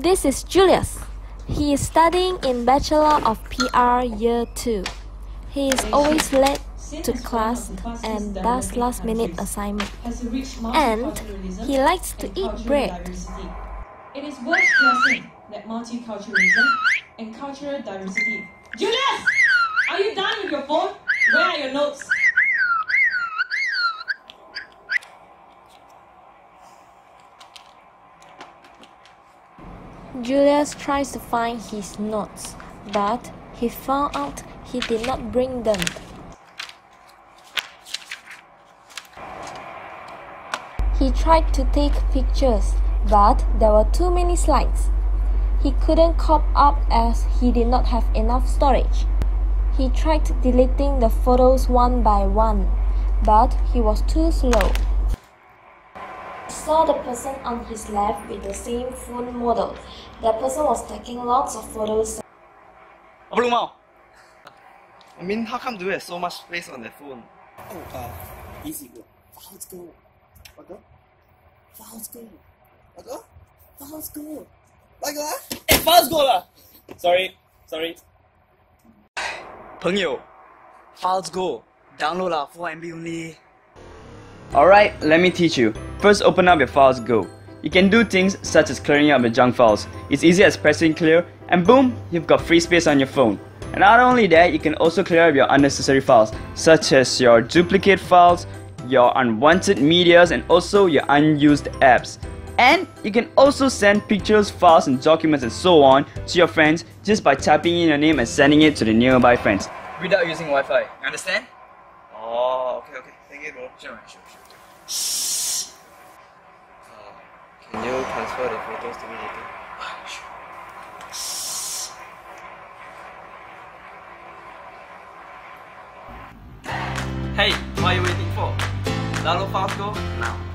This is Julius. He is studying in Bachelor of PR Year 2. He is always late to class and does last-minute assignment. And he likes to eat bread. It is worth stressing that multiculturalism and cultural diversity. Julius! Are you done with your phone? Where are your notes? Julius tries to find his notes, but he found out he did not bring them. He tried to take pictures, but there were too many slides. He couldn't cope up as he did not have enough storage. He tried deleting the photos one by one, but he was too slow. He saw the person on his left with the same phone model. That person was taking lots of photos. Blue Mao. I mean, how come do we have so much space on the phone? Oh, easy bro. Files go. What go? Files go. What go? Files go. What go? Eh, Files Go lah. Sorry. 朋友 Files Go. Download lah, 4 MB only. Alright, let me teach you. First, open up your Files Go. You can do things such as clearing up your junk files. It's easy as pressing clear and boom, you've got free space on your phone. And not only that, you can also clear up your unnecessary files such as your duplicate files, your unwanted medias and also your unused apps. And you can also send pictures, files and documents and so on to your friends just by typing in your name and sending it to the nearby friends without using Wi-Fi. You understand? Oh, okay. Thank you, bro. Sure. Can you transfer the photos to me later? Hey, what are you waiting for? Download Files Go now.